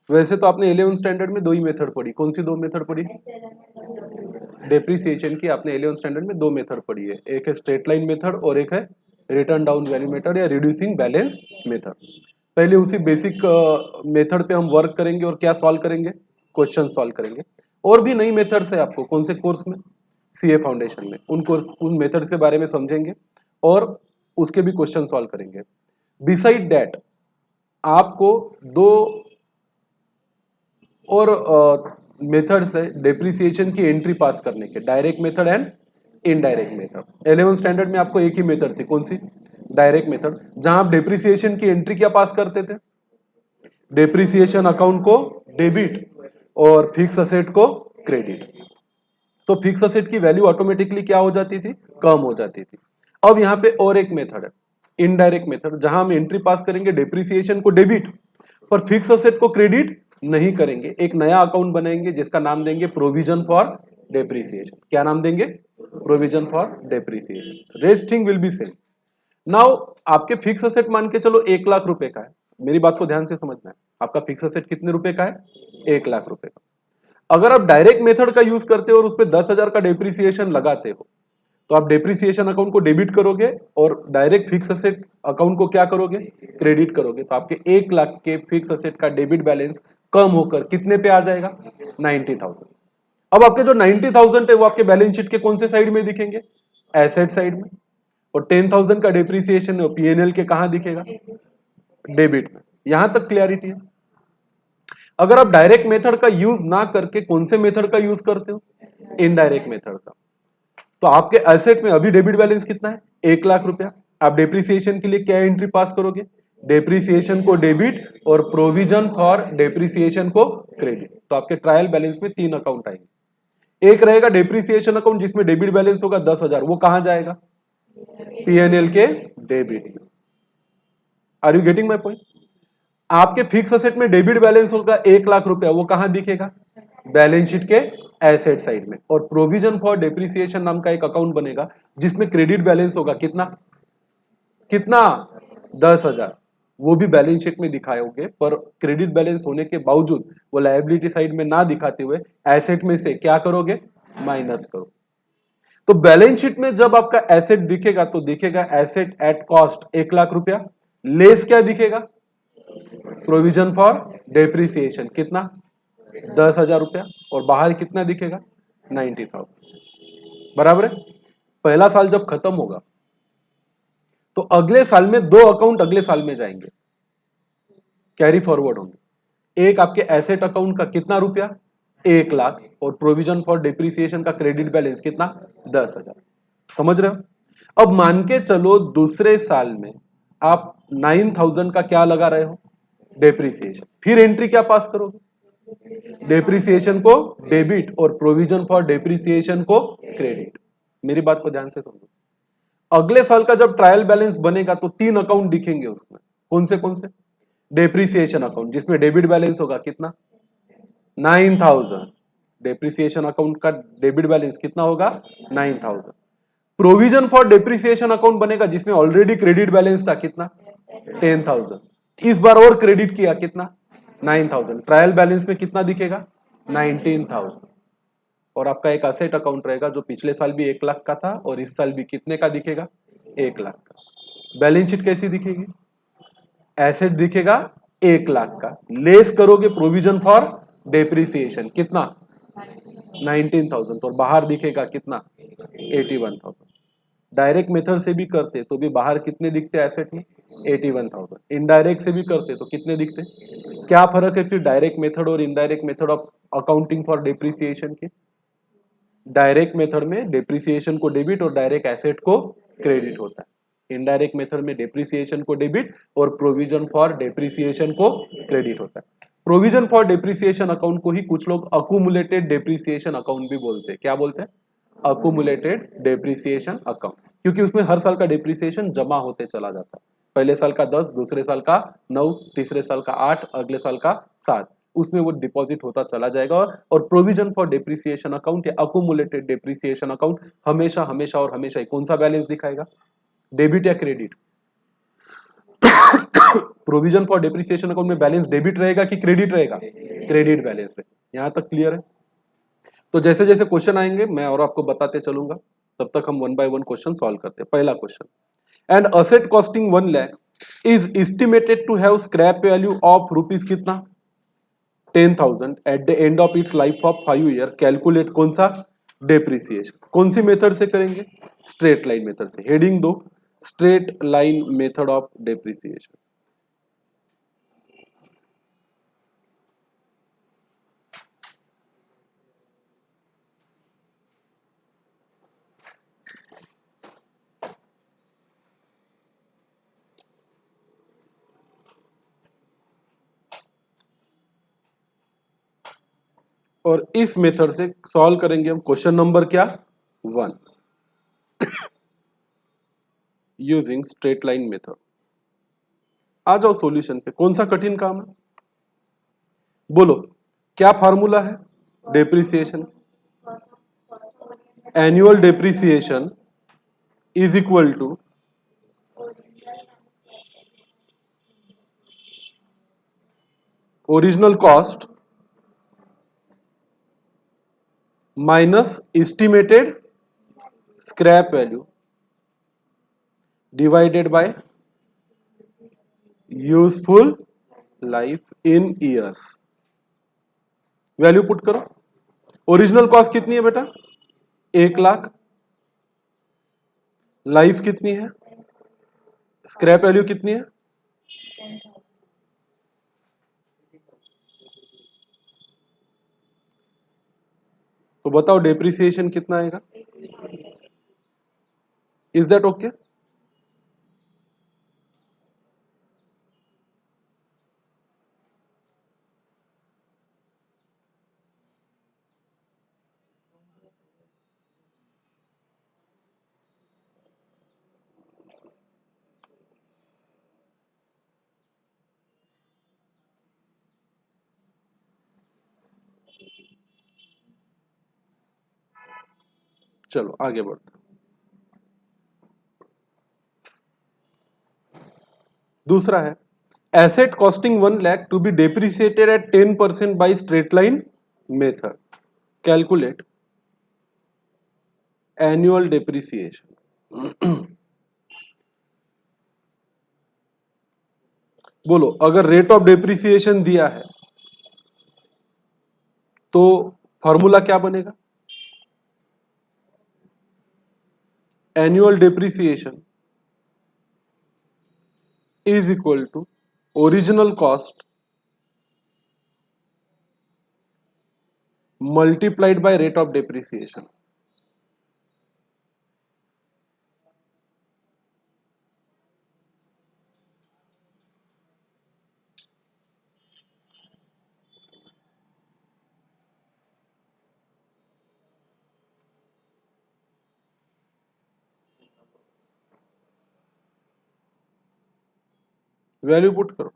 वैसे तो आपने 11th स्टैंडर्ड में दो ही मेथड पढ़ी, कौन सी दो मेथड पढ़ी? डेप्रिसिएशन की आपने 11th स्टैंडर्ड में दो मेथड पढ़ी है, एक है स्ट्रेट लाइन मेथड और एक है रिटर्न डाउन वैल्यू मेथड या रिड्यूसिंग बैलेंस मेथड। पहले उसी बेसिक मेथड पे हम वर्क करेंगे और क्या सॉल्व करेंगे? क्वेश्चन सॉल्व करेंगे। और भी नई मेथड्स है आपको कौन से कोर्स में? सीए फाउंडेशन में। उन मेथड के बारे में समझेंगे और उसके भी क्वेश्चन सॉल्व करेंगे। बिसाइड दैट आपको दो और मेथड्स है डेप्रिसिएशन की एंट्री पास करने के, direct method and indirect method. 11th standard में आपको एक ही मेथड थी, कौन सी? डायरेक्ट मेथड, जहां आप डेप्रिसिएशन की एंट्री क्या पास करते थे? डेप्रिसिएशन अकाउंट को डेबिट और फिक्स असेट को क्रेडिट। तो फिक्स असेट की वैल्यू ऑटोमेटिकली क्या हो जाती थी? कम हो जाती थी। अब यहां पे और एक मेथड है इनडायरेक्ट मेथड, जहां हम एंट्री पास करेंगे डेप्रिसिएशन को डेबिट पर फिक्स असेट को क्रेडिट नहीं करेंगे। एक नया अकाउंट बनाएंगे जिसका नाम देंगे प्रोविजन फॉर डेप्रिसिएशन। क्या नाम देंगे? Provision for depreciation. Rest thing will be same. Now आपके फिक्स असेट मान के चलो 1 लाख रुपए का है। मेरी बात को ध्यान से समझना है, आपका फिक्स असेट कितने रुपए का है? 1 लाख रुपए का। अगर आप डायरेक्ट मेथड का यूज करते हो और उस पर 10,000 का डेप्रिसिएशन लगाते हो, तो आप डेप्रिसिएशन अकाउंट को डेबिट करोगे और डायरेक्ट फिक्स असेट अकाउंट को क्या करोगे? क्रेडिट करोगे। तो आपके 1 लाख के फिक्स असेट का डेबिट बैलेंस कम होकर कितने पे आ जाएगा? 90,000। अब आपके जो 90,000 है वो आपके बैलेंस शीट के कौन से साइड में दिखेंगे? एसेट साइड में। और 10,000 का डेप्रिसिएशन पीएनएल के कहां दिखेगा? डेबिट में। यहां तक क्लियरिटी है? अगर आप डायरेक्ट मेथड का यूज ना करके कौन से मेथड का यूज करते हो? इनडायरेक्ट मेथड का। तो आपके एसेट में अभी डेबिट बैलेंस कितना है? 1 लाख रुपया। आप डेप्रिसिएशन के लिए क्या एंट्री पास करोगे? डेप्रिसिएशन को डेबिट और प्रोविजन फॉर डेप्रिसिएशन को क्रेडिट। तो आपके ट्रायल बैलेंस में 3 अकाउंट आएंगे। एक रहेगा डेप्रिसिएशन अकाउंट जिसमें डेबिट बैलेंस होगा 10,000, वो कहां जाएगा? पीएनएल के डेबिट में। Are you getting my point? आपके फिक्स असेट में डेबिट बैलेंस होगा 1 लाख रुपया, वो कहां दिखेगा? बैलेंस शीट के एसेट साइड में। और प्रोविजन फॉर डेप्रिसिएशन नाम का एक अकाउंट बनेगा जिसमें क्रेडिट बैलेंस होगा कितना? कितना? 10,000। वो भी बैलेंस शीट में दिखाओगे, पर क्रेडिट बैलेंस होने के बावजूद वो लायबिलिटी साइड में ना दिखाते हुए एसेट में से क्या करोगे? माइनस करो। तो बैलेंस शीट में जब आपका एसेट दिखेगा तो दिखेगा एसेट एट कॉस्ट 1 लाख रुपया, लेस क्या दिखेगा? प्रोविजन फॉर डेप्रिसिएशन कितना? 10,000 रुपया। और बाहर कितना दिखेगा? 90,000। बराबर है? पहला साल जब खत्म होगा तो अगले साल में दो अकाउंट अगले साल में जाएंगे, कैरी फॉरवर्ड होंगे। एक आपके एसेट अकाउंट का कितना रुपया? 1 लाख। और प्रोविजन फॉर डेप्रिसिएशन का क्रेडिट बैलेंस कितना? 10,000। समझ रहे हो? अब मान के चलो दूसरे साल में आप 9,000 का क्या लगा रहे हो? डेप्रिसिएशन। फिर एंट्री क्या पास करोगे? डेप्रिसिएशन को डेबिट और प्रोविजन फॉर डेप्रिसिएशन को क्रेडिट। मेरी बात को ध्यान से समझो। अगले साल का जब ट्रायल बैलेंस बनेगा तो 3 अकाउंट दिखेंगे उसमें। कौन से? डेप्रिसिएशन अकाउंट जिसमें डेबिट बैलेंस होगा कितना? 9,000। डेप्रिसिएशन अकाउंट का डेबिट बैलेंस कितना होगा? 9,000। प्रोविजन फॉर डेप्रिसिएशन अकाउंट बनेगा जिसमें ऑलरेडी क्रेडिट बैलेंस था कितना? 10,000। इस बार और क्रेडिट किया कितना? 9,000। ट्रायल बैलेंस में कितना दिखेगा? 19,000। और आपका एक असेट अकाउंट रहेगा जो पिछले साल भी 1 लाख का था और इस साल भी कितने का दिखेगा? 1 लाख का। बैलेंस शीट कैसी दिखेगी? एसेट दिखेगा 1 लाख का, लेस करोगे प्रोविजन फॉर डेप्रिसिएशन कितना? 19,000। और बाहर दिखेगा कितना? 81,000। डायरेक्ट मेथड से भी करते तो भी बाहर कितने दिखते एसेट में? 81,000। इनडायरेक्ट से भी करते तो कितने दिखते? क्या फर्क है फिर डायरेक्ट मेथड और indirect method of accounting for depreciation के? डायरेक्ट मेथड में डेप्रिसिएशन को डेबिट और डायरेक्ट एसेट को क्रेडिट होता है। इनडायरेक्ट मेथड में डेप्रिसिएशन को डेबिट और प्रोविजन फॉर डेप्रिसिएशन को क्रेडिट होता है। प्रोविजन फॉर डेप्रिसिएशन अकाउंट को ही कुछ लोग अकुमुलेटेड डेप्रिसिएशन अकाउंट भी बोलते हैं। क्या बोलते हैं? अकुमुलेटेड डेप्रिसिएशन अकाउंट, क्योंकि उसमें हर साल का डेप्रिसिएशन जमा होते चला जाता है। पहले साल का 10, दूसरे साल का 9, तीसरे साल का 8, अगले साल का 7, उसमें वो डिपॉजिट होता चला जाएगा। और प्रोविजन फॉर डेप्रिसिएशन अकाउंट या अकुमुलेटेड डेप्रिसिएशन अकाउंट हमेशा हमेशा और हमेशा ही कौन सा बैलेंस दिखाएगा? डेबिट या credit? Provision for depreciation account में बैलेंस डेबिट रहेगा कि क्रेडिट रहेगा? क्रेडिट बैलेंस है। यहां तक क्लियर है? तो जैसे जैसे क्वेश्चन आएंगे मैं और आपको बताते चलूंगा, तब तक हम one by one question solve करते हैं। पहला question, and asset costing 1 lakh is estimated to have scrap value of rupees कितना? 10,000 at the end of its life of 5 year. Calculate कौन सा? डेप्रिसिएशन। कौन सी मेथड से करेंगे? स्ट्रेट लाइन मेथड से। हेडिंग दो, straight line method of depreciation. और इस मेथड से सॉल्व करेंगे हम क्वेश्चन नंबर क्या? 1, यूजिंग स्ट्रेट लाइन मेथड। आ जाओ सॉल्यूशन पे। कौन सा कठिन काम है? बोलो, क्या फार्मूला है depreciation? Annual depreciation is equal to original cost minus estimated scrap value divided by useful life in years. Value put करो। ओरिजिनल कॉस्ट कितनी है बेटा? 1 लाख। लाइफ कितनी है? स्क्रैप वैल्यू कितनी है? तो बताओ डेप्रिसिएशन कितना आएगा? Is that okay? चलो आगे बढ़ते। दूसरा है, asset costing 1 lakh to be depreciated at 10% by straight line method. Calculate annual depreciation. बोलो, अगर रेट ऑफ डेप्रिसिएशन दिया है तो फॉर्मूला क्या बनेगा? Annual depreciation is equal to original cost multiplied by rate of depreciation. Value put करो।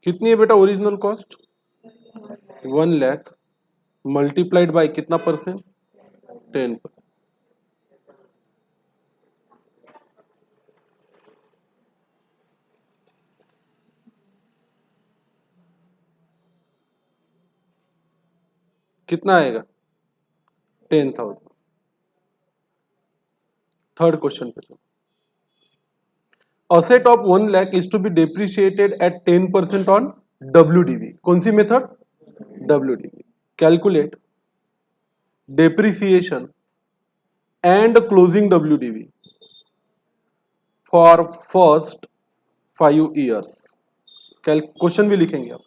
कितनी है बेटा original cost? 1 lakh multiplied by कितना परसेंट? 10%। कितना आएगा? 10,000। थर्ड क्वेश्चन पे चलो। Asset of 1 lakh is to be depreciated at 10% on WDV। कौन सी method? WDV। Calculate depreciation and closing WDV for first 5 years. Question भी लिखेंगे आप,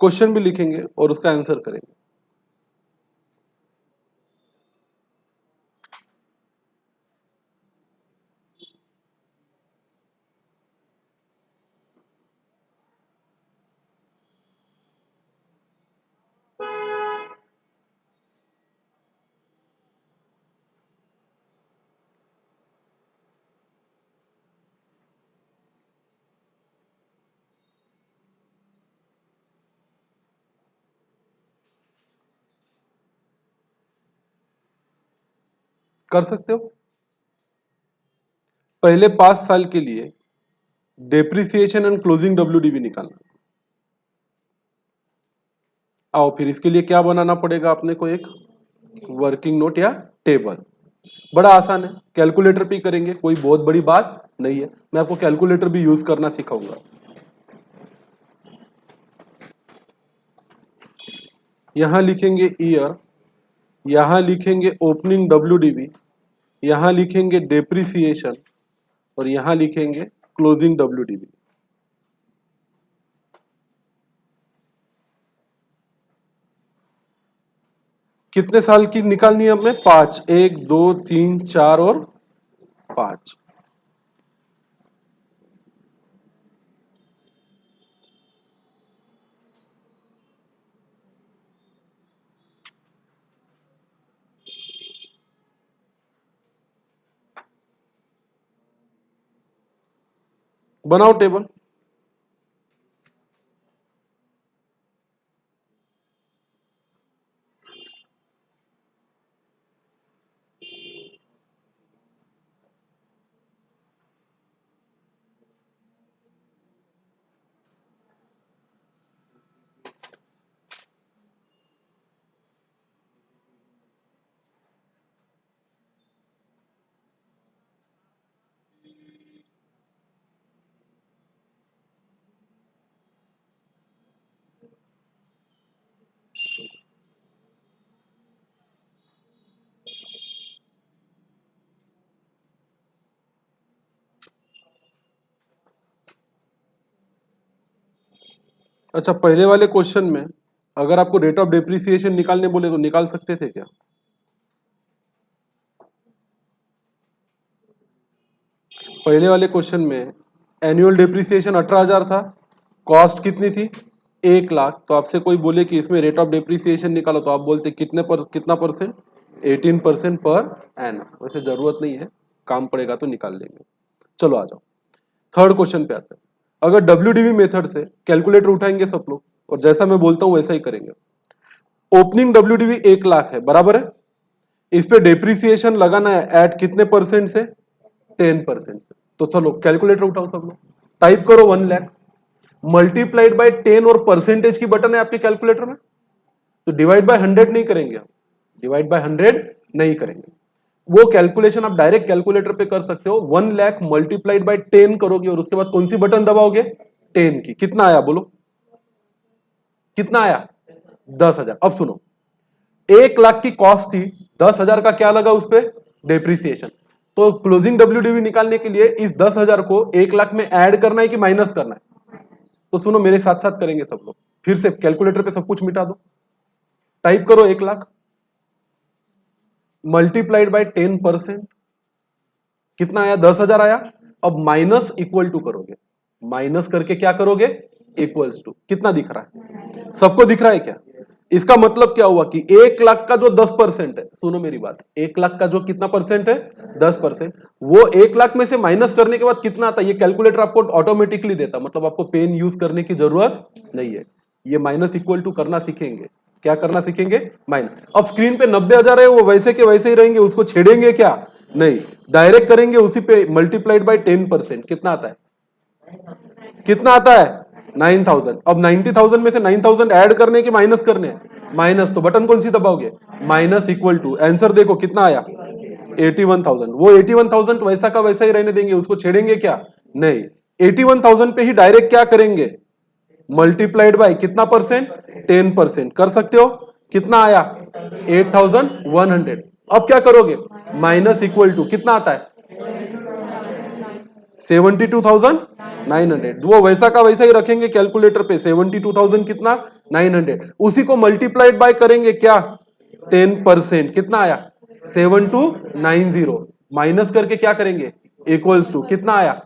क्वेश्चन भी लिखेंगे और उसका आंसर करेंगे। कर सकते हो। पहले 5 साल के लिए डेप्रिसिएशन एंड क्लोजिंग डब्ल्यूडीवी निकालना। आओ फिर इसके लिए क्या बनाना पड़ेगा अपने को, एक वर्किंग नोट या टेबल। बड़ा आसान है, कैलकुलेटर पे ही करेंगे, कोई बहुत बड़ी बात नहीं है। मैं आपको कैलकुलेटर भी यूज करना सिखाऊंगा। यहां लिखेंगे ईयर, यहां लिखेंगे ओपनिंग डब्ल्यूडीवी, यहां लिखेंगे डेप्रिसिएशन और यहां लिखेंगे क्लोजिंग डब्ल्यूडीवी। कितने साल की निकालनी है हमें? 5, 1 2 3 4 और 5। बनाओ टेबल। अच्छा, पहले वाले क्वेश्चन में अगर आपको रेट ऑफ डेप्रिसिएशन निकालने बोले तो निकाल सकते थे क्या? पहले वाले क्वेश्चन में एनुअल डेप्रिसिएशन 18,000 था, कॉस्ट कितनी थी? 1,00,000। तो आपसे कोई बोले कि इसमें रेट ऑफ डेप्रिसिएशन निकालो तो आप बोलते कितना परसेंट? 18% per annum. वैसे जरूरत नहीं है, काम पड़ेगा तो निकाल लेंगे। चलो आ जाओ, थर्ड क्वेश्चन पे आते हैं। अगर डब्ल्यूडीवी मेथड से कैलकुलेटर उठाएंगे सब लोग और जैसा मैं बोलता हूं वैसा ही करेंगे। ओपनिंग डब्ल्यूडीवी 1,00,000 है, बराबर है। इस पे डेप्रिसिएशन लगाना है एट कितने परसेंट से? 10% से। तो चलो कैलकुलेटर उठाओ सब लोग, टाइप करो 1,00,000 मल्टीप्लाइड बाय 10 और परसेंटेज की बटन है आपके कैलकुलेटर में, तो डिवाइड बाय 100 नहीं करेंगे हम, डिवाइड बाय 100 नहीं करेंगे। वो कैलकुलेशन आप डायरेक्ट कैलकुलेटर पे कर सकते हो। 1,00,000 मल्टीप्लाइड बाय 10 करोगे और उसके बाद कौन सी बटन दबाओगे? 10 की। कितना आया बोलो, कितना आया? 10,000। अब सुनो, 1,00,000 की कॉस्ट थी, 10,000 का क्या लगा उस पर? डेप्रिसिएशन। तो क्लोजिंग डब्ल्यूडीवी निकालने के लिए इस 10,000 को 1,00,000 में ऐड करना है कि माइनस करना है? तो सुनो, मेरे साथ साथ करेंगे सब लोग, फिर से कैलकुलेटर पे सब कुछ मिटा दो, टाइप करो 1,00,000 मल्टीप्लाइड बाय 10%, कितना आया? 10,000 आया। अब माइनस इक्वल टू करोगे, माइनस करके क्या करोगे? Equals to. कितना दिख रहा है? सबको दिख रहा है क्या? इसका मतलब क्या हुआ कि 1,00,000 का जो 10% है, सुनो मेरी बात, 1,00,000 का जो कितना परसेंट है? 10%। वो 1,00,000 में से माइनस करने के बाद कितना आता है? ये कैलकुलेटर आपको ऑटोमेटिकली देता, मतलब आपको पेन यूज करने की जरूरत नहीं है। ये माइनस इक्वल टू करना सीखेंगे। क्या करना सीखेंगे? माइनस। अब स्क्रीन पे 90,000 है, वो वैसे के वैसे ही रहेंगे, उसको छेड़ेंगे क्या? नहीं, डायरेक्ट करेंगे उसी पे, मल्टीप्लाइड बाय 10%। कितना आता है? कितना आता है? 9,000। अब 90,000 में से 9,000 ऐड करने की माइनस करने हैं? माइनस। तो बटन कौन सी दबाओगे? Minus equal to. आंसर देखो कितना आया? 81,000। वो 81,000 वैसा का वैसा ही रहने देंगे, उसको छेड़ेंगे क्या? नहीं। 81,000 पे ही डायरेक्ट क्या करेंगे? मल्टीप्लाइड बाय कितना परसेंट? 10%। कर सकते हो? कितना आया? 8,100। अब क्या करोगे? माइनस इक्वल टू, कितना आता है? 72,900। वो वैसा का वैसा ही रखेंगे कैलकुलेटर पे। 72,000 कितना? 900। उसी को मल्टीप्लाइड बाय करेंगे क्या? 10%। कितना आया? 7290। माइनस करके क्या करेंगे? इक्वल्स टू, कितना आया?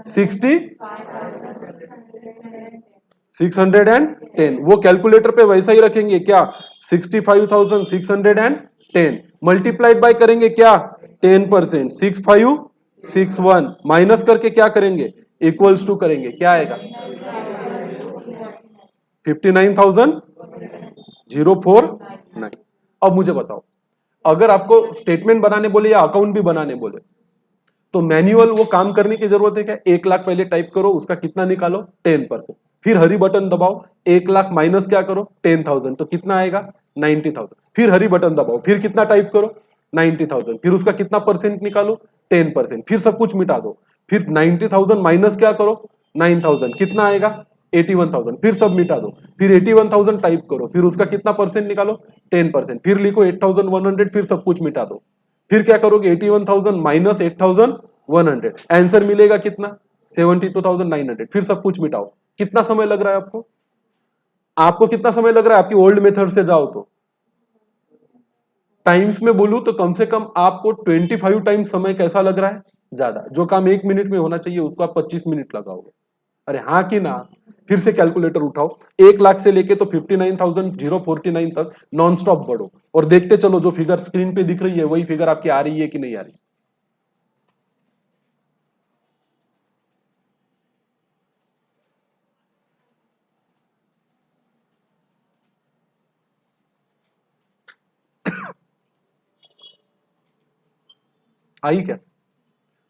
6,610। वो कैलकुलेटर पे वैसा ही रखेंगे क्या? 65,610। मल्टीप्लाइड बाय करेंगे क्या? 10%। 6,561 माइनस करके क्या करेंगे? इक्वल्स टू करेंगे, क्या आएगा? 59,004 9। अब मुझे बताओ, अगर आपको स्टेटमेंट बनाने बोले या अकाउंट भी बनाने बोले तो मैन्युअल वो काम करने की जरूरत है क्या? 1 लाख पहले टाइप करो, उसका कितना निकालो 10%, फिर हरी बटन दबाओ, 1 लाख माइनस क्या करो 10,000, तो कितना आएगा 90,000, फिर हरी बटन दबाओ, फिर कितना टाइप करो 90,000, फिर उसका कितना परसेंट निकालो 10%, फिर सब कुछ मिटा दो, फिर 90,000 माइनस क्या करो 9,000, कितना आएगा 81,000, फिर सब मिटा दो, फिर 81,000 टाइप करो, फिर उसका कितना परसेंट निकालो 10%, फिर लिखो 8,100, फिर सब कुछ मिटा दो, फिर क्या करोगे 81,000 माइनस 8,100, आंसर मिलेगा कितना 72,900, फिर सब कुछ मिटाओ। कितना समय लग रहा है आपको? आपको कितना समय लग रहा है? आपकी ओल्ड मेथड से जाओ तो टाइम्स में बोलूं तो कम से कम आपको 25 टाइम्स समय कैसा लग रहा है? ज्यादा। जो काम 1 मिनट में होना चाहिए उसको आप 25 मिनट लगाओगे। अरे हाँ कि ना? फिर से कैलकुलेटर उठाओ, 1 लाख से लेके तो 59,049 तक नॉन स्टॉप बढ़ो और देखते चलो जो फिगर स्क्रीन पे दिख रही है वही फिगर आपकी आ रही है कि नहीं आ रही। आई क्या?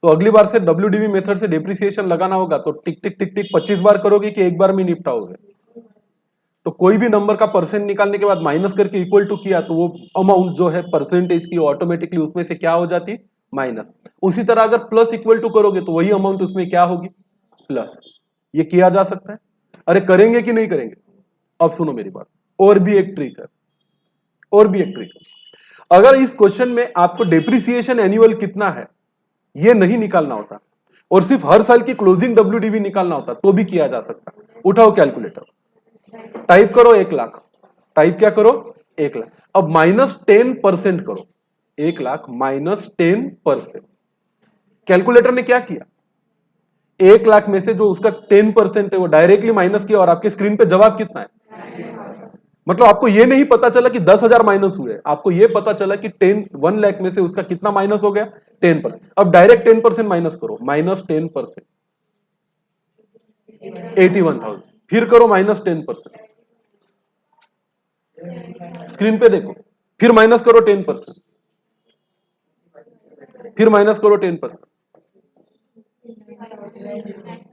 तो अगली बार से WDV मेथड से डेप्रिसिएशन लगाना होगा तो टिक टिक टिक टिक 25 बार करोगे कि एक बार में निपटाओगे? तो कोई भी नंबर का परसेंट निकालने के बाद माइनस करके इक्वल टू किया तो वो अमाउंट जो है परसेंटेज की ऑटोमेटिकली उसमें से क्या हो जाती? माइनस। उसी तरह अगर प्लस इक्वल टू करोगे तो वही अमाउंट उसमें क्या होगी? प्लस। ये किया जा सकता है। अरे करेंगे कि नहीं करेंगे? अब सुनो मेरी बात, और भी एक ट्रिक है, और भी एक ट्रिक है। अगर इस क्वेश्चन में आपको डेप्रिसिएशन एनुअल कितना है ये नहीं निकालना होता और सिर्फ हर साल की क्लोजिंग WDV निकालना होता तो भी किया जा सकता। उठाओ कैलकुलेटर, टाइप करो 1 लाख, टाइप क्या करो 1 लाख, अब -10% करो, 1 लाख -10%। कैलकुलेटर ने क्या किया? 1 लाख में से जो उसका 10% है वो डायरेक्टली माइनस किया और आपके स्क्रीन पे जवाब कितना है? मतलब आपको ये नहीं पता चला कि 10,000 माइनस हुए, आपको ये पता चला कि 1 लाख में से उसका कितना माइनस हो गया 10%। अब डायरेक्ट 10% माइनस करो, -10%, 81,000, फिर करो -10%, स्क्रीन पे देखो, फिर माइनस करो 10%, फिर माइनस करो 10%।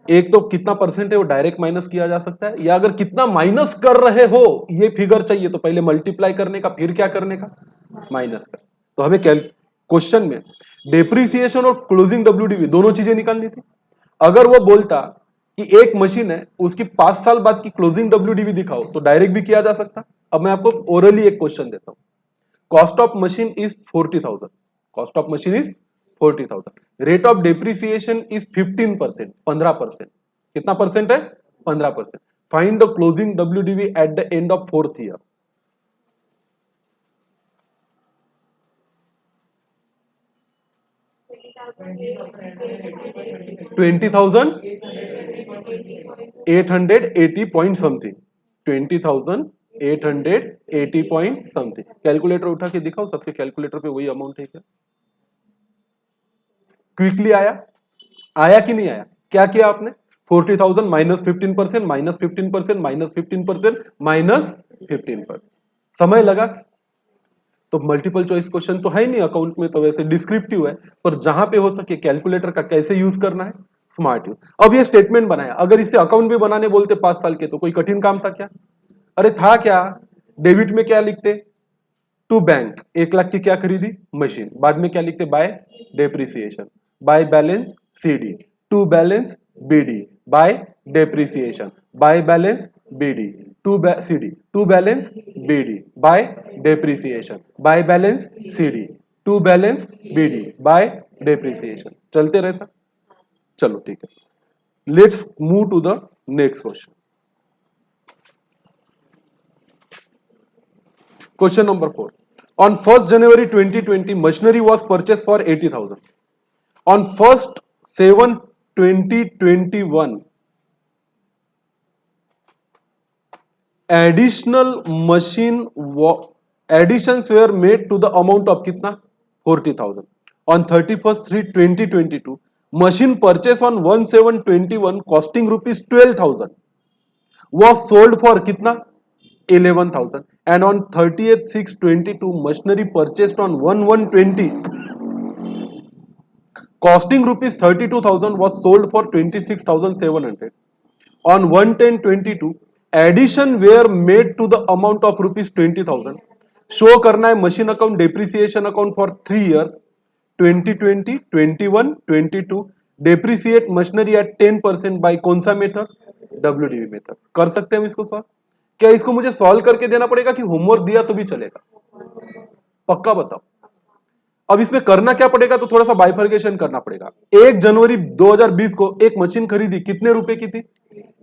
एक तो कितना परसेंट है वो डायरेक्ट माइनस किया जा सकता है, या अगर कितना माइनस कर रहे हो ये फिगर चाहिए तो पहले मल्टीप्लाई करने का, फिर क्या करने का? माइनस का। तो हमें क्वेश्चन में डेप्रिसिएशन और क्लोजिंग WDV दोनों चीजें निकालनी थी। अगर वो बोलता कि एक मशीन है उसकी 5 साल बाद की क्लोजिंग WDV दिखाओ तो डायरेक्ट भी किया जा सकता। अब मैं आपको ओरली एक क्वेश्चन देता हूं। Cost of machine is 40,000, cost of machine is 40,000, rate of depreciation is 15%, 15%, कितना परसेंट है? 15%। Find the closing WDV eight the end of 4th year. 20,880 point something, 20,880 point something. Calculator उठा के दिखाओ, सबके कैलकुलेटर पे वही अमाउंट है क्या? क्विकली आया? आया कि नहीं आया? क्या किया आपने? 40,000 -15%, -15%, -15%, -15%। समय लगा? तो मल्टीपल चॉइस क्वेश्चन तो है नहीं अकाउंट में, तो वैसे डिस्क्रिप्टिव है, पर जहां पे हो सके कैलकुलेटर का कैसे यूज करना है, स्मार्ट यूज। अब ये स्टेटमेंट बनाया, अगर इसे अकाउंट भी बनाने बोलते 5 साल के तो कोई कठिन काम था क्या? अरे था क्या? डेबिट में क्या लिखते? टू बैंक, 1 लाख की क्या खरीदी? मशीन। बाद में क्या लिखते? By depreciation, by balance CD, to balance BD, by depreciation, by balance BD, to CD, to balance BD, by depreciation, by balance CD, to balance BD, by depreciation, चलते रहता। चलो ठीक है, let's move to the next question. Question number 4. On 1st January 2020, machinery was purchased for 80,000. On 1st 7 2021, additional machine additions were made to the amount of कितना? 40,000. On 31st 3 2022, machine purchase on 1/7/21 costing rupees 12,000 was sold for कितना? 11,000. and on 30th 6/22 machinery purchased on 1/1/20 costing rupees 32,000 was sold for 26,700. On 1/10/22 addition were made to the amount of rupees 20,000. Show करना है machine account depreciation account for 3 years 2020 21 22 depreciate machinery at 10% by कौन सा method? WDV method. कर सकते हैं हम इसको solve? क्या इसको मुझे सॉल्व करके देना पड़ेगा कि होमवर्क दिया तो भी चलेगा? पक्का बताओ। अब इसमें करना क्या पड़ेगा, तो थोड़ा सा बाइफर्केशन करना पड़ेगा। 1 जनवरी 2020 को एक मशीन खरीदी, कितने रुपए की थी?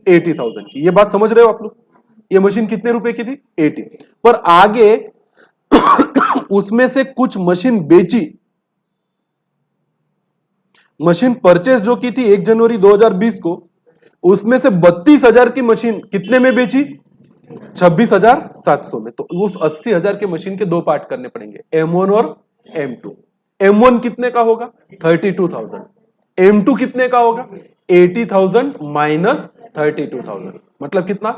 80,000 की। ये बात समझ रहे हो आप लोग? ये मशीन कितने रुपए की थी? 80। पर आगे उसमें से कुछ मशीन बेची। मशीन परचेस जो की थी 1 जनवरी 2020 को, उसमें से 32,000 की मशीन कितने में बेची? 26,700 में। तो उस 80,000 के मशीन के दो पार्ट करने पड़ेंगे, M1 और M2। M1 कितने का होगा? 32,000। M2 कितने का होगा? 80,000 माइनस 32,000, मतलब कितना?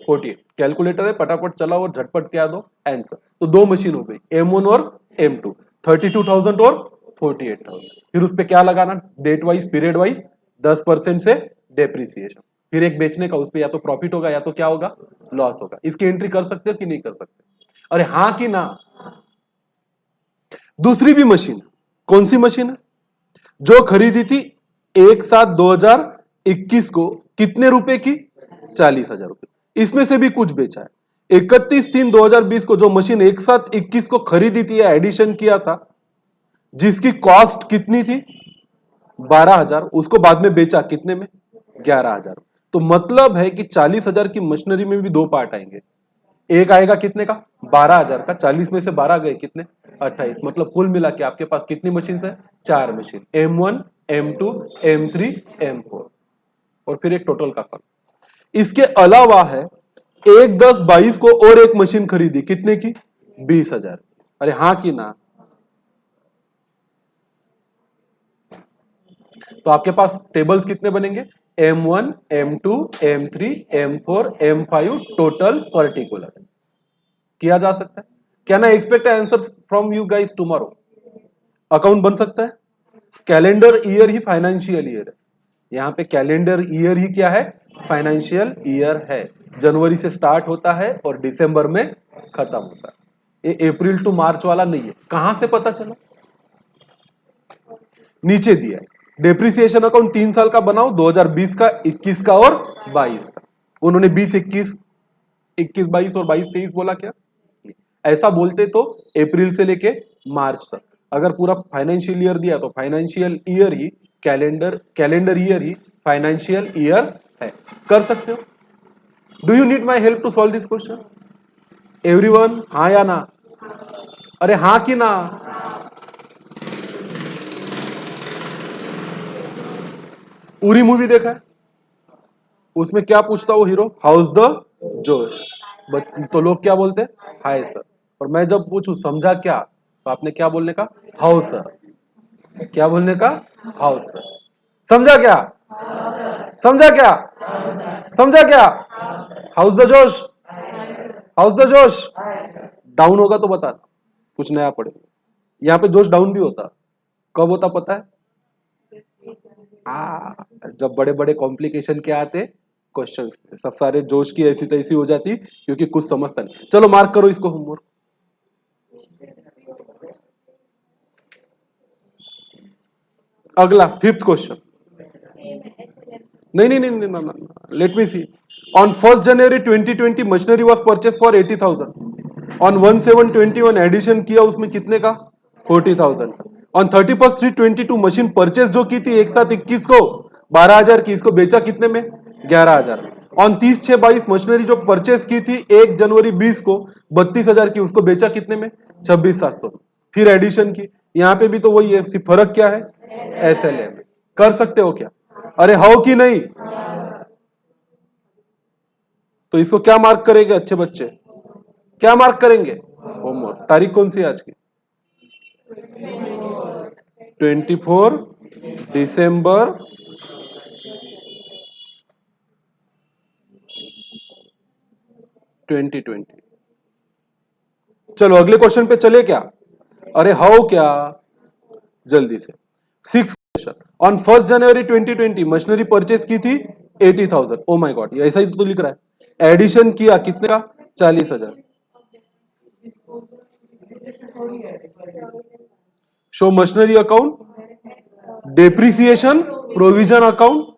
48। कैलकुलेटर है, फटाफट चलाओ और झटपट क्या दो आंसर। तो दो मशीन हो गई, M1 और M2, 32,000 और 48,000। फिर उस पर क्या लगाना? डेट वाइज, पीरियड वाइज 10% से डेप्रिसिएशन। फिर एक बेचने का, उस पर या तो प्रॉफिट होगा या तो क्या होगा? लॉस होगा। इसकी एंट्री कर सकते हो कि नहीं कर सकते? अरे हाँ कि ना? दूसरी भी मशीन, कौन सी मशीन है? जो खरीदी थी 1/7/2021 को, कितने रुपए की? 40,000 रुपए। इसमें से भी कुछ बेचा है। 31/3/2020 को जो मशीन 1/7/21 को खरीदी थी या एडिशन किया था, जिसकी कॉस्ट कितनी थी? 12,000, उसको बाद में बेचा कितने में? 11,000। तो मतलब है कि 40,000 की मशीनरी में भी दो पार्ट आएंगे। एक आएगा कितने का? 12,000 का। 40 में से 12 गए कितने? 28। मतलब कुल मिला के आपके पास कितनी मशीन है? 4 machine, M1 M2 M3 M4, और फिर एक टोटल का कल। इसके अलावा है 1/10/22 को और एक मशीन खरीदी, कितने की? 20,000। अरे हाँ कि ना? तो आपके पास टेबल्स कितने बनेंगे? M1 M2 M3 M4 M5 total particulars. किया जा सकता है क्या ना? Expect answer from you guys tomorrow. Account बन सकता है। कैलेंडर ईयर ही फाइनेंशियल ईयर है। यहां पे कैलेंडर ईयर ही क्या है? फाइनेंशियल ईयर है। जनवरी से स्टार्ट होता है और दिसंबर में खत्म होता है। ये अप्रैल टू मार्च वाला नहीं है। कहां से पता चला? नीचे दिया है। डेप्रिसिएशन अकाउंट 3 साल का बनाओ, 2020 का, 21 का और 22 का। उन्होंने 20-21 21-22 और 22-23 बोला क्या? ऐसा बोलते तो अप्रैल से लेके मार्च तक। अगर पूरा फाइनेंशियल ईयर दिया तो फाइनेंशियल ईयर ही कैलेंडर ईयर ही फाइनेंशियल ईयर है। कर सकते हो? Do you need my help to solve this question? Everyone, हाँ या ना? अरे हाँ कि ना? उरी मूवी देखा है? उसमें क्या पूछता वो हीरो? हाउस द जोश। तो लोग क्या बोलते हैं? Hi sir. और मैं जब पूछूं समझा क्या, तो आपने क्या बोलने का? How sir. क्या बोलने का? How sir. समझा क्या? समझा क्या? समझा क्या? हाउस द जोश। हाउस द जोश। डाउन होगा तो बता, कुछ नया पड़ेगा। यहाँ पे जोश डाउन भी होता। कब होता पता है? जब बड़े बड़े कॉम्प्लिकेशन क्या आते क्वेश्चंस, सब सारे जोश की ऐसी तैसी हो जाती क्योंकि कुछ समझता नहीं। चलो मार्क करो इसको होमवर्क। अगला 5th क्वेश्चन। नहीं नहीं नहीं नहीं, नहीं, let me see. On 1st January 2020 machinery was purchase for 80,000। On 1/7/21 addition किया, उसमें कितने का? 40,000। ऑन 31/3/22 मशीन परचेस जो की थी 1/7/21 को 12,000 की, इसको बेचा कितने में? 11,000। ऑन 30/6/22 मशीनरी जो परचेस की थी 1 जनवरी 20 को 32,000 की, उसको बेचा कितने में? 26,700। फिर एडिशन की। यहां पे भी तो वही है, सिर्फ फर्क क्या है? SLM। कर सकते हो क्या? अरे हो कि नहीं? तो इसको क्या मार्क करेंगे अच्छे बच्चे? क्या मार्क करेंगे? होमवर्क। तारीख कौन सी है आज की? 24 दिसंबर 2020। चलो अगले क्वेश्चन पे चले क्या? अरे हाउ क्या, जल्दी से। 6 question. On 1 January 2020 machinery purchase की थी 80,000। ओ माय गॉड, ऐसा ही तो लिख रहा है। एडिशन किया कितने का? 40,000। Show machinery account, depreciation, provision account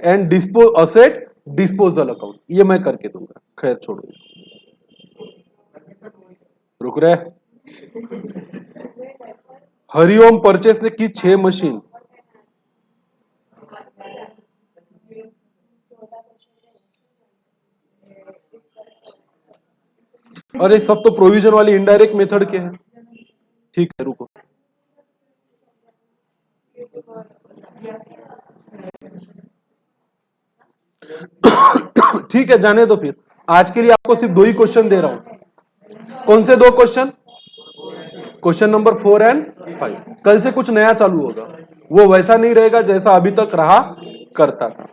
and asset disposal account. ये मैं करके दूंगा, खैर छोड़ो इसको। रुक रहे। हरिओम परचेस ने की 6 मशीन। अरे सब तो प्रोविजन वाली इनडायरेक्ट मेथड के हैं। ठीक है रुको। ठीक है जाने दो फिर। आज के लिए आपको सिर्फ 2 ही क्वेश्चन दे रहा हूं। कौन से 2 क्वेश्चन? Question number 4 and 5। कल से कुछ नया चालू होगा, वो वैसा नहीं रहेगा जैसा अभी तक रहा करता था।